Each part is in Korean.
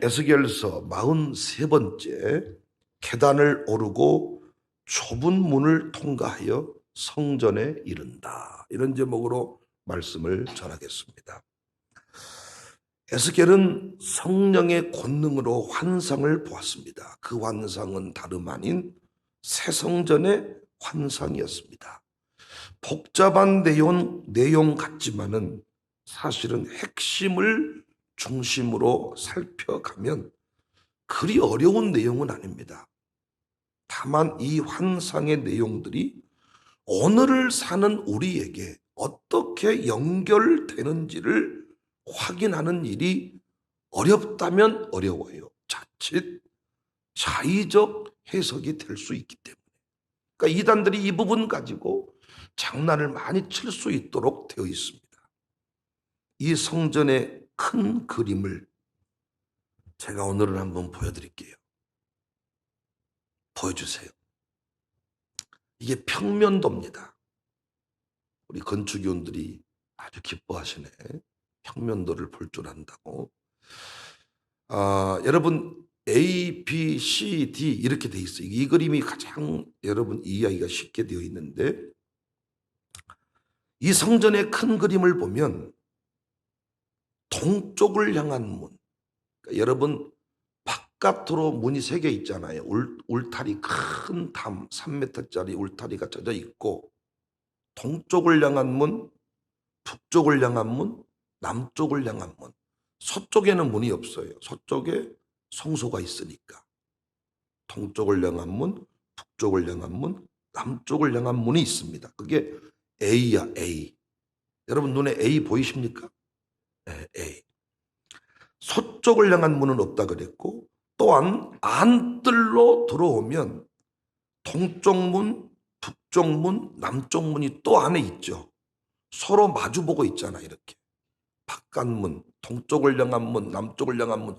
에스겔서 43번째 계단을 오르고 좁은 문을 통과하여 성전에 이른다. 이런 제목으로 말씀을 전하겠습니다. 에스겔은 성령의 권능으로 환상을 보았습니다. 그 환상은 다름 아닌 새 성전의 환상이었습니다. 복잡한 내용 같지만은 사실은 핵심을 중심으로 살펴가면 그리 어려운 내용은 아닙니다. 다만 이 환상의 내용들이 오늘을 사는 우리에게 어떻게 연결되는지를 확인하는 일이 어렵다면 어려워요. 자칫 자의적 해석이 될 수 있기 때문에. 그러니까 이단들이 이 부분 가지고 장난을 많이 칠 수 있도록 되어 있습니다. 이 성전의 큰 그림을 제가 오늘은 한번 보여드릴게요. 보여주세요. 이게 평면도입니다. 우리 건축위원들이 아주 기뻐하시네. 평면도를 볼 줄 안다고. 여러분 A, B, C, D 이렇게 돼 있어요. 이 그림이 가장 여러분 이해하기가 쉽게 되어 있는데, 이 성전의 큰 그림을 보면 동쪽을 향한 문, 그러니까 여러분 바깥으로 문이 3개 있잖아요. 울타리, 큰 담 3m짜리 울타리가 젖어 있고, 동쪽을 향한 문, 북쪽을 향한 문, 남쪽을 향한 문. 서쪽에는 문이 없어요. 서쪽에 성소가 있으니까. 동쪽을 향한 문, 북쪽을 향한 문, 남쪽을 향한 문이 있습니다. 그게 A야, A. 여러분 눈에 A 보이십니까? 네, A. 서쪽을 향한 문은 없다 그랬고, 또한 안뜰로 들어오면 동쪽 문, 북쪽 문, 남쪽 문이 또 안에 있죠. 서로 마주보고 있잖아. 이렇게 바깥문, 동쪽을 향한 문, 남쪽을 향한 문.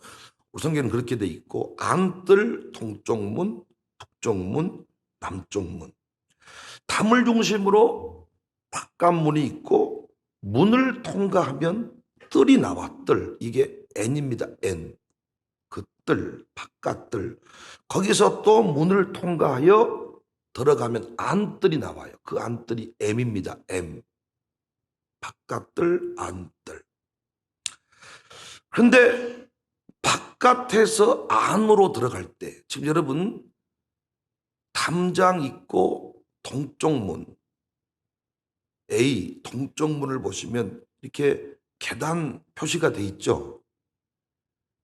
우리 성경은 그렇게 돼 있고, 안뜰 동쪽 문, 북쪽 문, 남쪽 문. 담을 중심으로 바깥문이 있고, 문을 통과하면 뜰이 나와. 뜰. 이게 N입니다. N. 그 뜰, 바깥뜰. 거기서 또 문을 통과하여 들어가면 안뜰이 나와요. 그 안뜰이 M입니다. M. 바깥뜰, 안뜰. 그런데 바깥에서 안으로 들어갈 때, 지금 여러분 담장 있고 동쪽 문, A, 동쪽 문을 보시면 이렇게 계단 표시가 돼 있죠.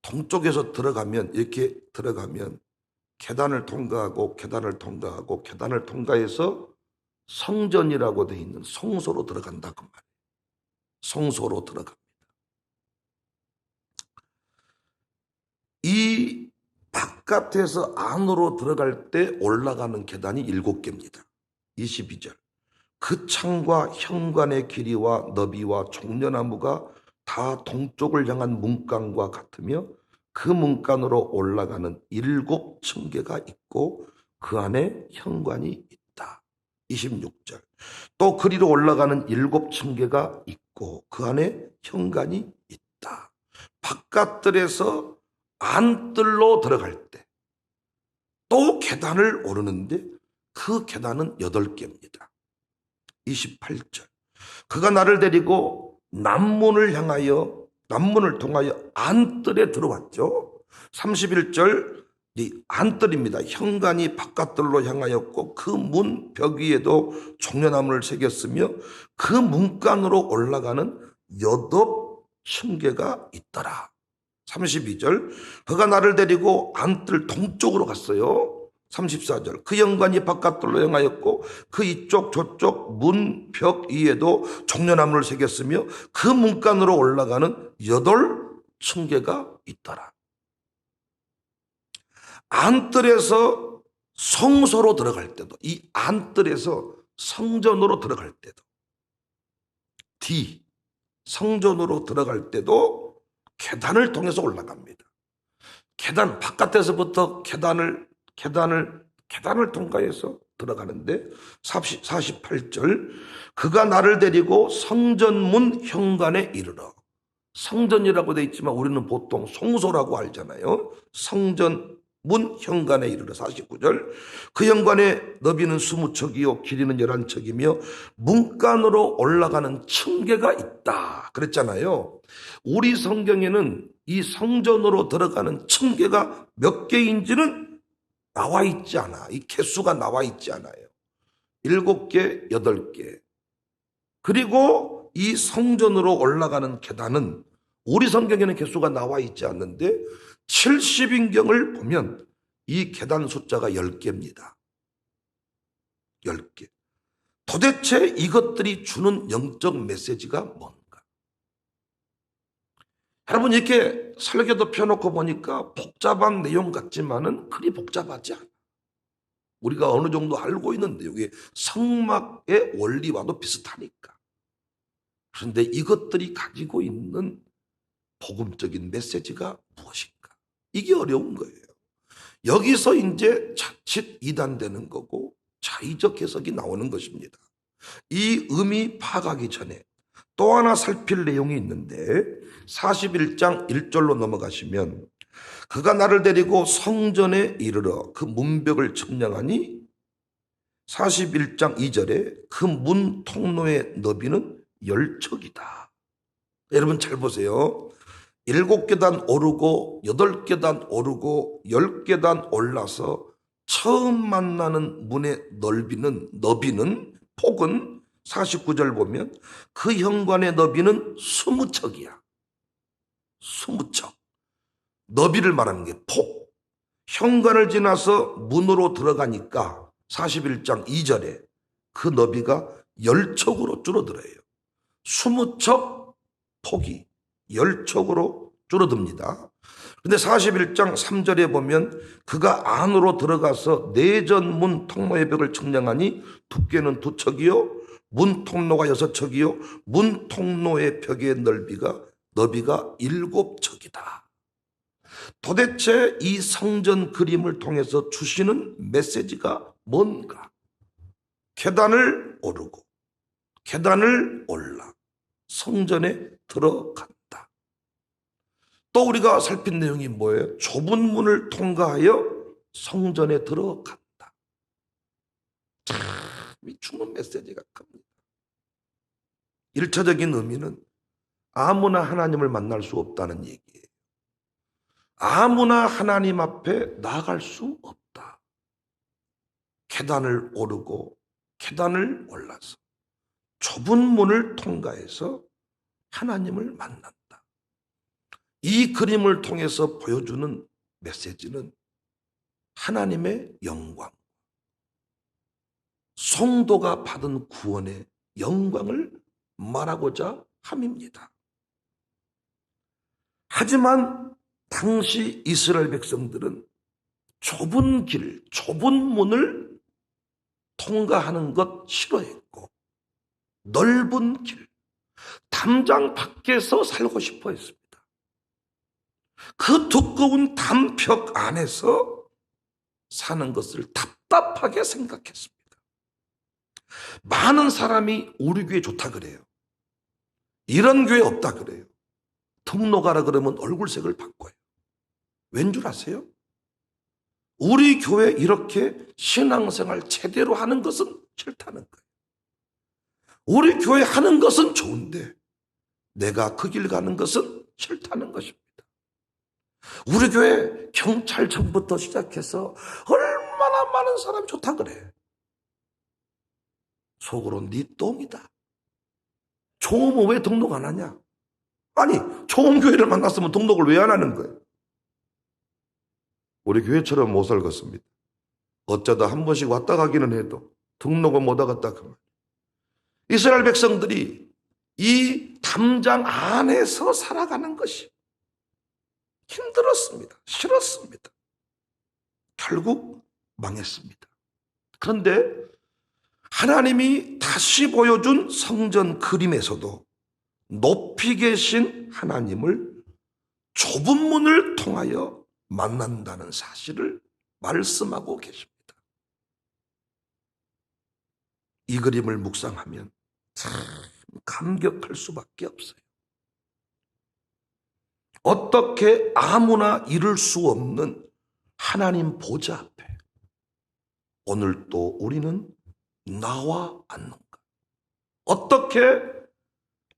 동쪽에서 들어가면, 이렇게 들어가면 계단을 통과하고 계단을 통과하고 계단을 통과해서 성전이라고 돼 있는 성소로 들어간다 그 말이에요. 성소로 들어갑니다. 이 바깥에서 안으로 들어갈 때 올라가는 계단이 7개입니다. 22절. 그 창과 현관의 길이와 너비와 종려나무가 다 동쪽을 향한 문간과 같으며 그 문간으로 올라가는 7층계가 있고 그 안에 현관이 있다. 26절. 또 그리로 올라가는 7층계가 있고 그 안에 현관이 있다. 바깥뜰에서 안뜰로 들어갈 때 또 계단을 오르는데 그 계단은 8개입니다. 28절. 그가 나를 데리고 남문을 통하여 안뜰에 들어왔죠. 31절. 이 안뜰입니다. 현관이 바깥뜰로 향하였고 그 문 벽 위에도 종려나무를 새겼으며 그 문간으로 올라가는 8층계가 있더라. 32절. 그가 나를 데리고 안뜰 동쪽으로 갔어요. 34절. 그 현관이 바깥뜰로 향하였고 그 이쪽 저쪽 문 벽 위에도 종려나무를 새겼으며 그 문간으로 올라가는 8층계가 있더라. 안뜰에서 성소로 들어갈 때도, 이 안뜰에서 성전으로 들어갈 때도, D, 성전으로 들어갈 때도 계단을 통해서 올라갑니다. 계단, 바깥에서부터 계단을 통과해서 들어가는데 48절. 그가 나를 데리고 성전문 현관에 이르러 성전이라고 되어 있지만 우리는 보통 성소라고 알잖아요. 성전 문 현관에 이르러 49절 그 현관의 너비는 20척이요 길이는 11척이며 문간으로 올라가는 층계가 있다 그랬잖아요. 우리 성경에는 이 성전으로 들어가는 층계가 몇 개인지는 나와 있지 않아. 이 개수가 나와 있지 않아요. 7개, 8개. 그리고 이 성전으로 올라가는 계단은 우리 성경에는 개수가 나와 있지 않는데 70인경을 보면 이 계단 숫자가 10개입니다. 10개. 도대체 이것들이 주는 영적 메시지가 뭔가? 여러분 이렇게 설교도 펴놓고 보니까 복잡한 내용 같지만은 그리 복잡하지 않아. 우리가 어느 정도 알고 있는 내용이 성막의 원리와도 비슷하니까. 그런데 이것들이 가지고 있는 복음적인 메시지가 무엇인가? 이게 어려운 거예요. 여기서 이제 자칫 이단되는 거고 자의적 해석이 나오는 것입니다. 이 의미 파악하기 전에 또 하나 살필 내용이 있는데 41장 1절로 넘어가시면 그가 나를 데리고 성전에 이르러 그 문벽을 점령하니 41장 2절에 그 문 통로의 너비는 10척이다. 여러분 잘 보세요. 7계단 오르고 8계단 오르고 10계단 올라서 처음 만나는 문의 너비는 폭은 49절 보면 그 현관의 너비는 20척이야. 20척. 너비를 말하는 게 폭. 현관을 지나서 문으로 들어가니까 41장 2절에 그 너비가 10척으로 줄어들어요. 20척 폭이 10척으로 줄어듭니다. 근데 41장 3절에 보면 그가 안으로 들어가서 내전문 통로의 벽을 측량하니 두께는 2척이요 문 통로가 6척이요 문 통로의 벽의 너비가 7척이다. 도대체 이 성전 그림을 통해서 주시는 메시지가 뭔가? 계단을 오르고 계단을 올라 성전에 들어간다. 또 우리가 살핀 내용이 뭐예요? 좁은 문을 통과하여 성전에 들어간다. 참 주는 메시지가 큽니다. 1차적인 의미는 아무나 하나님을 만날 수 없다는 얘기예요. 아무나 하나님 앞에 나아갈 수 없다. 계단을 오르고 계단을 올라서 좁은 문을 통과해서 하나님을 만난다. 이 그림을 통해서 보여주는 메시지는 하나님의 영광, 성도가 받은 구원의 영광을 말하고자 함입니다. 하지만 당시 이스라엘 백성들은 좁은 길, 좁은 문을 통과하는 것 싫어했고 넓은 길, 담장 밖에서 살고 싶어 했습니다. 그 두꺼운 담벽 안에서 사는 것을 답답하게 생각했습니다. 많은 사람이 우리 교회 좋다 그래요. 이런 교회 없다 그래요. 등록하라 그러면 얼굴색을 바꿔요. 왠 줄 아세요? 우리 교회 이렇게 신앙생활 제대로 하는 것은 싫다는 거예요. 우리 교회 하는 것은 좋은데 내가 그 길 가는 것은 싫다는 것입니다. 우리 교회 경찰청부터 시작해서 얼마나 많은 사람이 좋다 그래. 속으로 네 똥이다. 좋으면 왜 등록 안 하냐? 아니 좋은 교회를 만났으면 등록을 왜 안 하는 거예요? 우리 교회처럼 못 살겠습니다. 어쩌다 한 번씩 왔다 가기는 해도 등록은 못 하겠다 그 말. 이스라엘 백성들이 이 담장 안에서 살아가는 것이 힘들었습니다. 싫었습니다. 결국 망했습니다. 그런데 하나님이 다시 보여준 성전 그림에서도 높이 계신 하나님을 좁은 문을 통하여 만난다는 사실을 말씀하고 계십니다. 이 그림을 묵상하면 참 감격할 수밖에 없어요. 어떻게 아무나 이룰 수 없는 하나님 보좌 앞에 오늘 또 우리는 나와 앉는가? 어떻게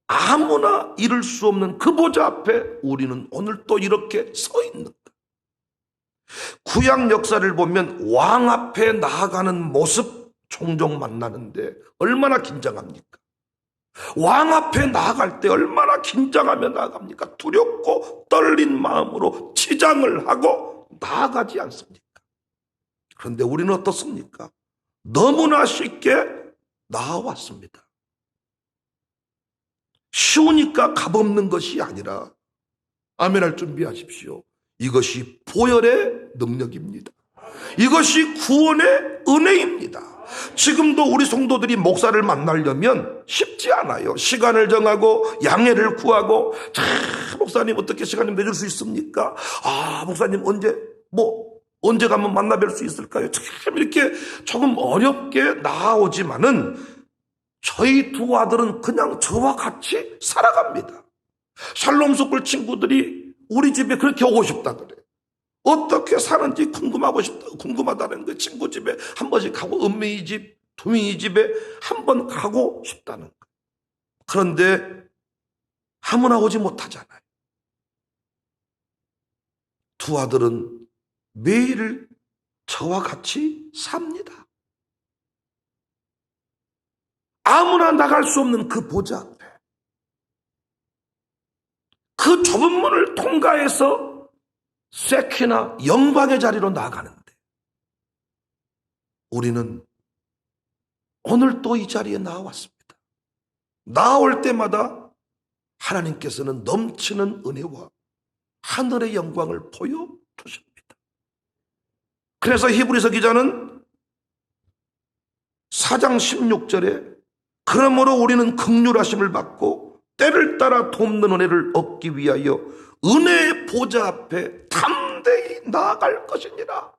아무나 이룰 수 없는 그 보좌 앞에 우리는 오늘 또 이렇게 서 있는가? 구약 역사를 보면 왕 앞에 나아가는 모습 종종 만나는데 얼마나 긴장합니까? 왕 앞에 나아갈 때 얼마나 긴장하며 나아갑니까? 두렵고 떨린 마음으로 치장을 하고 나아가지 않습니까? 그런데 우리는 어떻습니까? 너무나 쉽게 나아왔습니다. 쉬우니까 값없는 것이 아니라 아멘할 준비하십시오. 이것이 보혈의 능력입니다. 이것이 구원의 은혜입니다. 지금도 우리 성도들이 목사를 만나려면 쉽지 않아요. 시간을 정하고 양해를 구하고, 자, 목사님 어떻게 시간 좀 내줄 수 있습니까? 목사님 언제 가면 만나 뵐 수 있을까요? 참 이렇게 조금 어렵게 나아오지만은 저희 두 아들은 그냥 저와 같이 살아갑니다. 샬롬 숯불 친구들이 우리 집에 그렇게 오고 싶다 그래요. 어떻게 사는지 궁금하다는 거예요. 친구 집에 한 번씩 가고, 은미이 집, 두미이 집에 한 번 가고 싶다는 거예요. 그런데 아무나 오지 못하잖아요. 두 아들은 매일 저와 같이 삽니다. 아무나 나갈 수 없는 그 보좌 앞에, 그 좁은 문을 통과해서 세키나 영광의 자리로 나아가는데, 우리는 오늘 또 이 자리에 나왔습니다. 나올 때마다 하나님께서는 넘치는 은혜와 하늘의 영광을 보여주십니다. 그래서 히브리서 기자는 4장 16절에 그러므로 우리는 긍휼하심을 받고 때를 따라 돕는 은혜를 얻기 위하여 은혜의 보좌 앞에 담대히 나아갈 것이니라.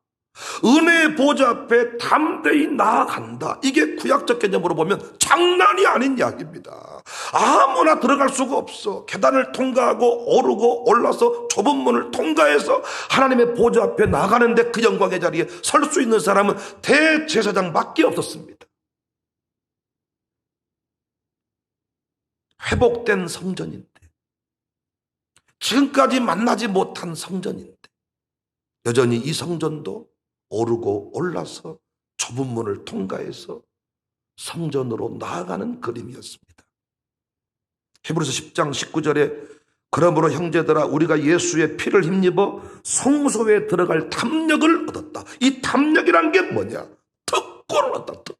은혜의 보좌 앞에 담대히 나아간다. 이게 구약적 개념으로 보면 장난이 아닌 이야기입니다. 아무나 들어갈 수가 없어. 계단을 통과하고 오르고 올라서 좁은 문을 통과해서 하나님의 보좌 앞에 나가는데 그 영광의 자리에 설 수 있는 사람은 대제사장밖에 없었습니다. 회복된 성전인데, 지금까지 만나지 못한 성전인데, 여전히 이 성전도 오르고 올라서 좁은 문을 통과해서 성전으로 나아가는 그림이었습니다. 히브리서 10장 19절에 그러므로 형제들아 우리가 예수의 피를 힘입어 성소에 들어갈 담력을 얻었다. 이 담력이란 게 뭐냐? 특권을 얻었다.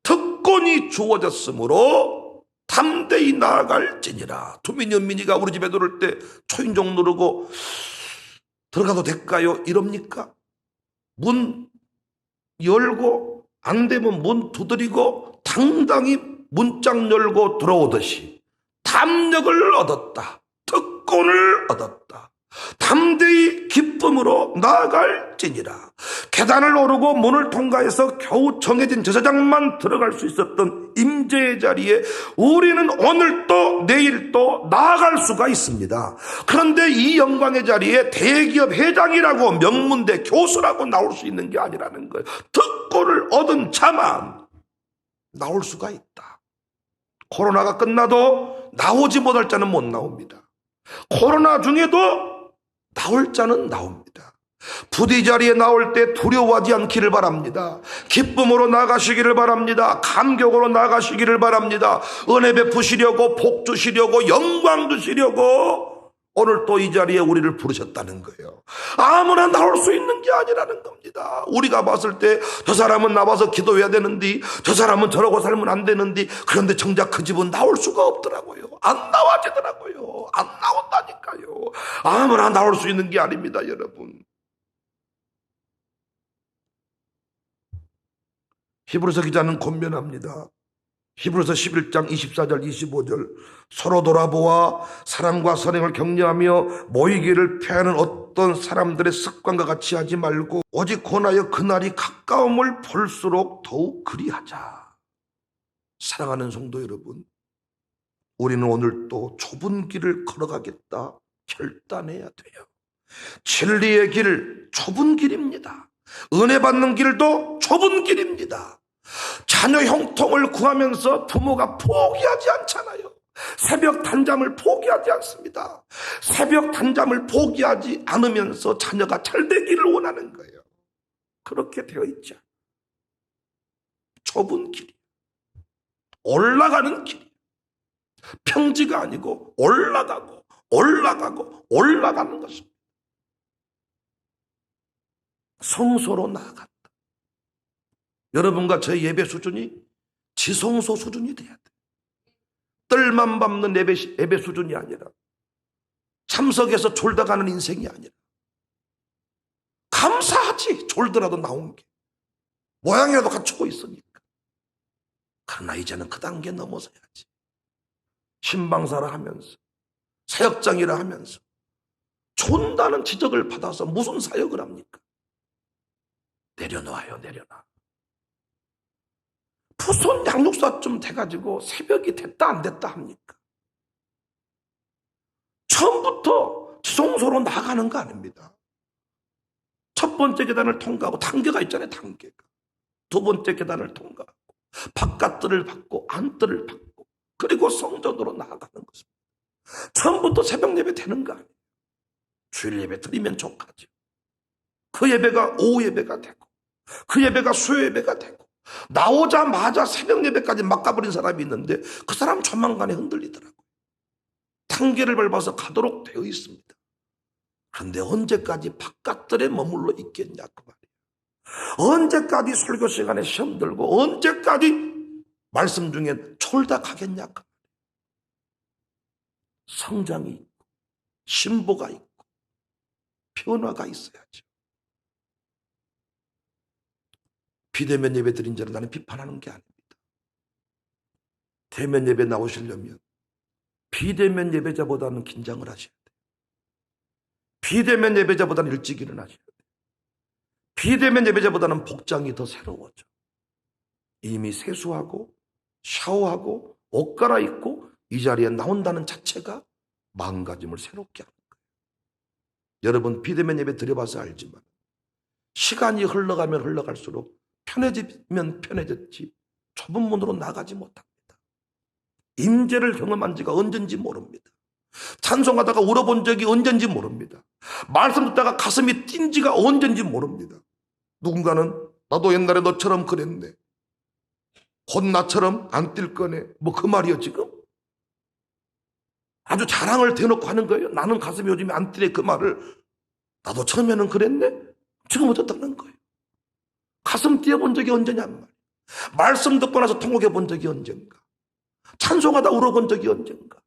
특권이 주어졌으므로 담대히 나아갈지니라. 두민연민이가 우리 집에 들어올 때 초인종 누르고 들어가도 될까요? 이럽니까? 문 열고 안 되면 문 두드리고 당당히 문짝 열고 들어오듯이 담력을 얻었다. 특권을 얻었다. 담대히 기쁨으로 나아갈지니라. 계단을 오르고 문을 통과해서 겨우 정해진 제사장만 들어갈 수 있었던 임재의 자리에 우리는 오늘 또 내일 또 나아갈 수가 있습니다. 그런데 이 영광의 자리에 대기업 회장이라고 명문대 교수라고 나올 수 있는 게 아니라는 거예요. 특권을 얻은 자만 나올 수가 있다. 코로나가 끝나도 나오지 못할 자는 못 나옵니다. 코로나 중에도 나올 자는 나옵니다. 부디 자리에 나올 때 두려워하지 않기를 바랍니다. 기쁨으로 나가시기를 바랍니다. 감격으로 나가시기를 바랍니다. 은혜 베푸시려고, 복 주시려고, 영광 주시려고 오늘 또 이 자리에 우리를 부르셨다는 거예요. 아무나 나올 수 있는 게 아니라는 겁니다. 우리가 봤을 때 저 사람은 나와서 기도해야 되는데, 저 사람은 저러고 살면 안 되는데, 그런데 정작 그 집은 나올 수가 없더라고요. 안 나와지더라고요. 안 나온다니까요. 아무나 나올 수 있는 게 아닙니다, 여러분. 히브리서 기자는 권면합니다. 히브리서 11장 24절 25절 서로 돌아보아 사랑과 선행을 격려하며 모이기를 피하는 어떤 사람들의 습관과 같이 하지 말고 오직 권하여 그날이 가까움을 볼수록 더욱 그리하자. 사랑하는 성도 여러분, 우리는 오늘 또 좁은 길을 걸어가겠다 결단해야 돼요. 진리의 길 좁은 길입니다. 은혜 받는 길도 좁은 길입니다. 자녀 형통을 구하면서 부모가 포기하지 않잖아요. 새벽 단잠을 포기하지 않습니다. 새벽 단잠을 포기하지 않으면서 자녀가 잘 되기를 원하는 거예요. 그렇게 되어 있죠. 좁은 길이 올라가는 길이 평지가 아니고 올라가고 올라가는 것입니다. 성소로 나아간다. 여러분과 저의 예배 수준이 지성소 수준이 돼야 돼. 뜰만 밟는 예배 수준이 아니라 참석해서 졸다 가는 인생이 아니라 감사하지. 졸더라도 나온 게 모양이라도 갖추고 있으니까. 그러나 이제는 그 단계 넘어서야지. 신방사라 하면서 사역장이라 하면서 존다는 지적을 받아서 무슨 사역을 합니까? 내려놔요. 내려놔. 푸손 양육사쯤 돼가지고 새벽이 됐다 안 됐다 합니까? 처음부터 지성소로 나가는 거 아닙니다. 첫 번째 계단을 통과하고 단계가 있잖아요. 단계가. 두 번째 계단을 통과하고 바깥뜰을 받고 안뜰을 받고 그리고 성전으로 나아가는 것입니다. 처음부터 새벽 예배 되는 거 아니에요. 주일 예배 드리면 좋겠죠. 그 예배가 오후 예배가 되고 그 예배가 수요 예배가 되고 나오자마자 새벽 예배까지 막 가버린 사람이 있는데 그 사람 조만간에 흔들리더라고요. 단계를 밟아서 가도록 되어 있습니다. 그런데 언제까지 바깥들에 머물러 있겠냐 그 말이에요. 언제까지 설교 시간에 시험 들고 언제까지 말씀 중에 졸다 가겠냐 그 말이에요. 성장이 있고 신보가 있고 변화가 있어야죠. 비대면 예배 드린 자를 나는 비판하는 게 아닙니다. 대면 예배 나오시려면 비대면 예배자보다는 긴장을 하셔야 돼요. 비대면 예배자보다는 일찍 일어나셔야 돼요. 비대면 예배자보다는 복장이 더 새로워져. 이미 세수하고 샤워하고 옷 갈아입고 이 자리에 나온다는 자체가 마음가짐을 새롭게 하는 거예요. 여러분 비대면 예배 드려봐서 알지만 시간이 흘러가면 흘러갈수록 편해지면 편해졌지 좁은 문으로 나가지 못합니다. 임재를 경험한 지가 언젠지 모릅니다. 찬송하다가 울어본 적이 언젠지 모릅니다. 말씀 듣다가 가슴이 뛴 지가 언젠지 모릅니다. 누군가는 나도 옛날에 너처럼 그랬네. 곧 나처럼 안 뛸 거네. 뭐 그 말이요 지금? 아주 자랑을 대놓고 하는 거예요. 나는 가슴이 요즘에 안 뛰네 그 말을. 나도 처음에는 그랬네. 지금 어떻다는 거예요. 가슴 뛰어본 적이 언제냔 말이에요. 말씀 듣고 나서 통곡해 본 적이 언젠가. 찬송하다 울어본 적이 언젠가.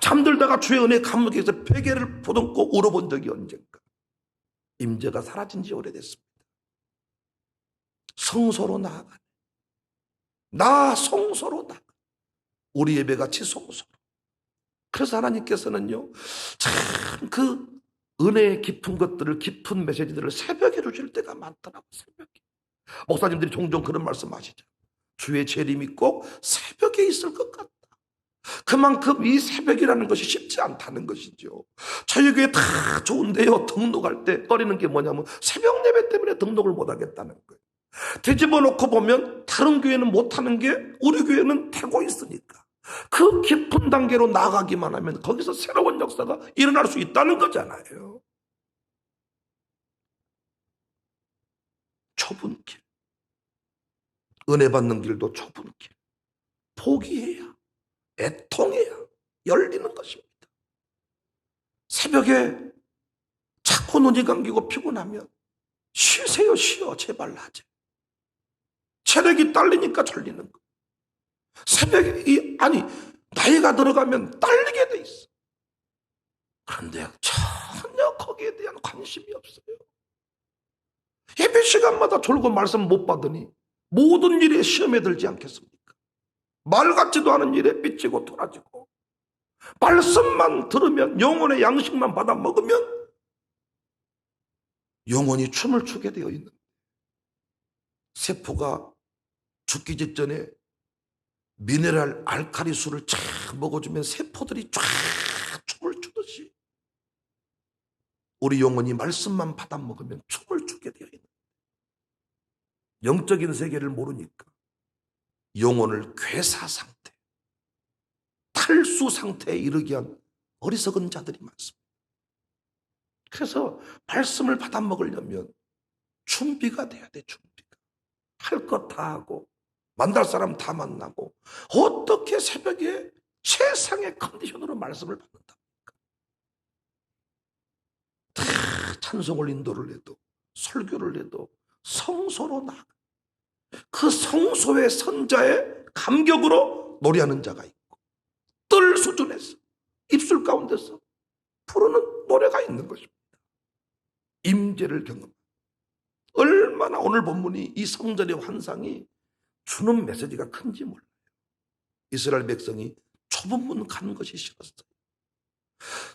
잠들다가 주의 은혜 감격해서 베개를 보듬고 울어본 적이 언젠가. 임재가 사라진 지 오래됐습니다. 성소로 나아가네. 나 성소로 나가. 우리 예배가 지성소로. 그래서 하나님께서는요, 참 그 은혜의 깊은 것들을, 깊은 메시지들을 새벽에 주실 때가 많더라고, 새벽에. 목사님들이 종종 그런 말씀 하시죠. 주의 재림이 꼭 새벽에 있을 것 같다. 그만큼 이 새벽이라는 것이 쉽지 않다는 것이죠. 저희 교회 다 좋은데요. 등록할 때 꺼리는 게 뭐냐면 새벽 예배 때문에 등록을 못 하겠다는 거예요. 뒤집어 놓고 보면 다른 교회는 못하는 게 우리 교회는 되고 있으니까. 그 깊은 단계로 나가기만 하면 거기서 새로운 역사가 일어날 수 있다는 거잖아요. 좁은 길. 은혜 받는 길도 좁은 길. 포기해야, 애통해야 열리는 것입니다. 새벽에 자꾸 눈이 감기고 피곤하면 쉬세요, 쉬어. 제발 낮에. 체력이 딸리니까 졸리는 거. 새벽에, 아니, 나이가 들어가면 딸리게 돼 있어. 그런데 전혀 거기에 대한 관심이 없어요. 예배 시간마다 졸고 말씀 못 받으니 모든 일에 시험에 들지 않겠습니까? 말 같지도 않은 일에 삐치고 돌아지고 말씀만 들으면 영혼의 양식만 받아 먹으면 영혼이 춤을 추게 되어 있는 세포가 죽기 직전에 미네랄 알칼리수를 쫙 먹어주면 세포들이 쫙 춤을 추듯이 우리 영혼이 말씀만 받아먹으면 춤을 추게 되어 있는, 영적인 세계를 모르니까 영혼을 괴사 상태, 탈수 상태에 이르게 한 어리석은 자들이 많습니다. 그래서 말씀을 받아먹으려면 준비가 돼야 돼. 준비가. 할 것 다 하고 만날 사람 다 만나고 어떻게 새벽에 최상의 컨디션으로 말씀을 받는다. 다 찬송을 인도를 해도 설교를 해도 성소로 나가. 그 성소의 선자의 감격으로 노래하는 자가 있고 뜰 수준에서 입술 가운데서 부르는 노래가 있는 것입니다. 임재를 경험. 얼마나 오늘 본문이 이 성전의 환상이 주는 메시지가 큰지 몰라요. 이스라엘 백성이 좁은 문 가는 것이 싫었어요.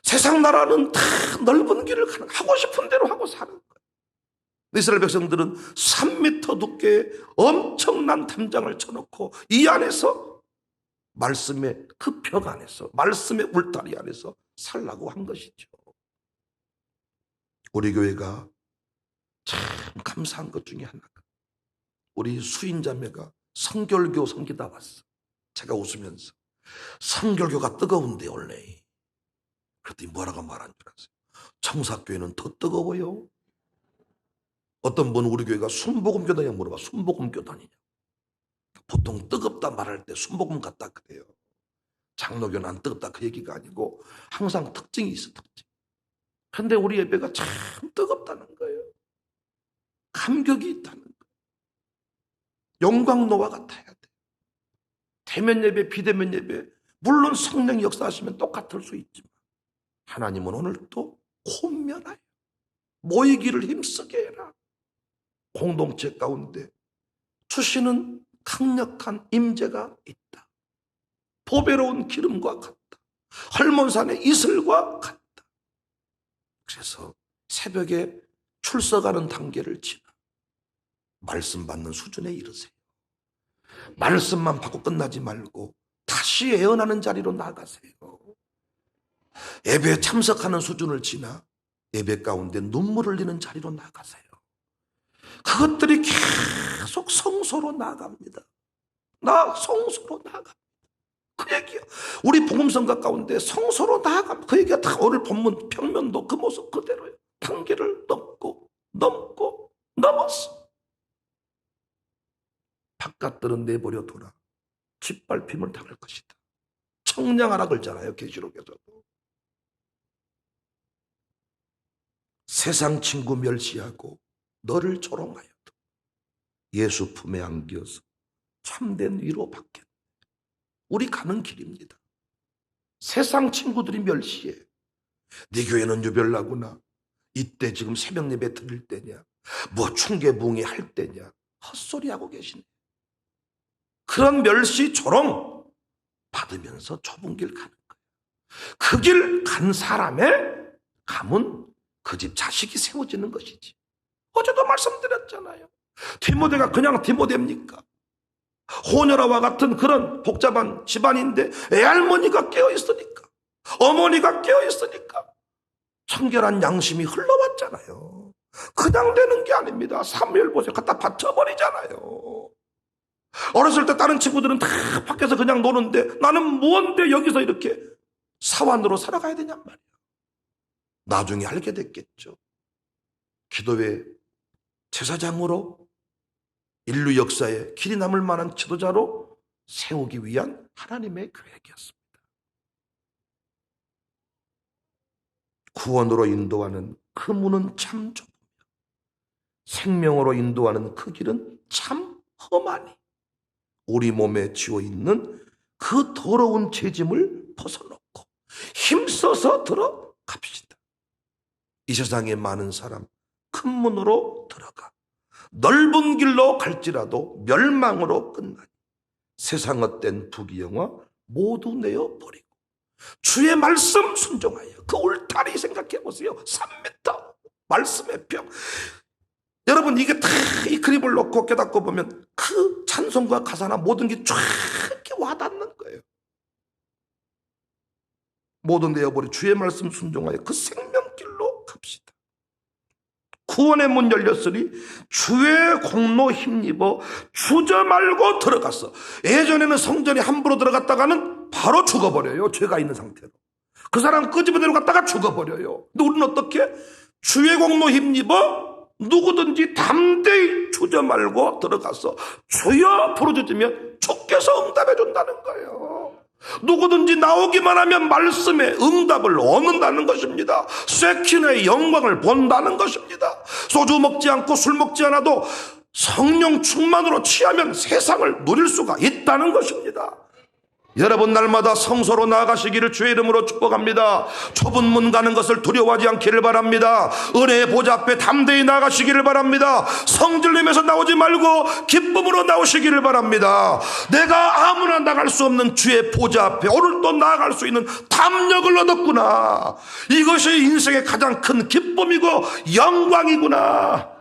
세상 나라는 다 넓은 길을 가는, 하고 싶은 대로 하고 사는 거예요. 이스라엘 백성들은 3m 두께의 엄청난 담장을 쳐놓고 이 안에서 말씀의 그 벽 안에서, 말씀의 울타리 안에서 살라고 한 것이죠. 우리 교회가 참 감사한 것 중에 하나가, 우리 수인자매가 성결교 섬기다 왔어. 제가 웃으면서 성결교가 뜨거운데 원래. 그랬더니 뭐라고 말한 줄 아세요? 청사교회는 더 뜨거워요. 어떤 분 우리 교회가 순복음교단이냐 물어봐. 순복음교단이냐. 보통 뜨겁다 말할 때 순복음 같다 그래요. 장로교는 안 뜨겁다 그 얘기가 아니고 항상 특징이 있어. 특징. 그런데 우리 예배가 참 뜨겁다는 거예요. 감격이 있다는 거예요. 영광노와 같아야 돼. 대면 예배, 비대면 예배, 물론 성령이 역사하시면 똑같을 수 있지만 하나님은 오늘 또 혼면하여 모이기를 힘쓰게 해라. 공동체 가운데 주시는 강력한 임재가 있다. 보배로운 기름과 같다. 헐몬산의 이슬과 같다. 그래서 새벽에 출석하는 단계를 지나 말씀 받는 수준에 이르세요. 말씀만 받고 끝나지 말고 다시 예언하는 자리로 나가세요. 예배에 참석하는 수준을 지나 예배 가운데 눈물 흘리는 자리로 나가세요. 그것들이 계속 성소로 나갑니다. 나 성소로 나갑니다. 그 얘기야. 우리 복음성가 가운데 성소로 나갑니다. 그 얘기가 다 오늘 본문 평면도 그 모습 그대로예요. 단계를 넘고 넘었어. 바깥들은 내버려 둬라. 짓밟힘을 당할 것이다. 청량하라 그러잖아요. 계시록에서도. 세상 친구 멸시하고 너를 조롱하여도 예수 품에 안겨서 참된 위로 받겠다. 우리 가는 길입니다. 세상 친구들이 멸시해. 네 교회는 유별나구나. 이때 지금 새벽 예배 드릴 때냐. 뭐 충계부흥이 할 때냐. 헛소리하고 계시네. 그런 멸시 조롱 받으면서 좁은 길 가는 거예요. 그 길 간 사람의 감은 그 집 자식이 세워지는 것이지. 어제도 말씀드렸잖아요. 디모데가 그냥 디모데입니까? 호녀라와 같은 그런 복잡한 집안인데 애할머니가 깨어있으니까, 어머니가 깨어있으니까 청결한 양심이 흘러왔잖아요. 그냥 되는 게 아닙니다. 사무엘 보세요. 갖다 바쳐버리잖아요. 어렸을 때 다른 친구들은 다 밖에서 그냥 노는데 나는 뭔데 여기서 이렇게 사환으로 살아가야 되냔 말이야. 나중에 알게 됐겠죠. 기도회 제사장으로 인류 역사에 길이 남을 만한 지도자로 세우기 위한 하나님의 계획이었습니다. 구원으로 인도하는 그 문은 참 좁으며 생명으로 인도하는 그 길은 참 험하니 우리 몸에 쥐어있는 그 더러운 죄짐을 벗어놓고 힘써서 들어갑시다. 이 세상에 많은 사람 큰 문으로 들어가 넓은 길로 갈지라도 멸망으로 끝나니 세상 헛된 부귀영화 모두 내어버리고 주의 말씀 순종하여 그 울타리 생각해 보세요. 3m 말씀의 벽. 여러분 이게 다 이 그림을 놓고 깨닫고 보면 그 찬송과 가사나 모든 게 쫙 이렇게 와닿는 거예요. 모두 내어버리 주의 말씀 순종하여 그 생명길로 갑시다. 구원의 문 열렸으니 주의 공로 힘입어 주저 말고 들어갔어. 예전에는 성전에 함부로 들어갔다가는 바로 죽어버려요. 죄가 있는 상태로. 그 사람 끄집어내러 갔다가 죽어버려요. 근데 우리는 어떻게? 주의 공로 힘입어 누구든지 담대히 주저 말고 들어가서 주여 부르짖으면 주께서 응답해 준다는 거예요. 누구든지 나오기만 하면 말씀의 응답을 얻는다는 것입니다. 쉐키나의 영광을 본다는 것입니다. 소주 먹지 않고 술 먹지 않아도 성령 충만으로 취하면 세상을 누릴 수가 있다는 것입니다. 여러분 날마다 성소로 나아가시기를 주의 이름으로 축복합니다. 좁은 문 가는 것을 두려워하지 않기를 바랍니다. 은혜의 보좌 앞에 담대히 나아가시기를 바랍니다. 성질내면서 나오지 말고 기쁨으로 나오시기를 바랍니다. 내가 아무나 나갈 수 없는 주의 보좌 앞에 오늘 또 나아갈 수 있는 담력을 얻었구나. 이것이 인생의 가장 큰 기쁨이고 영광이구나.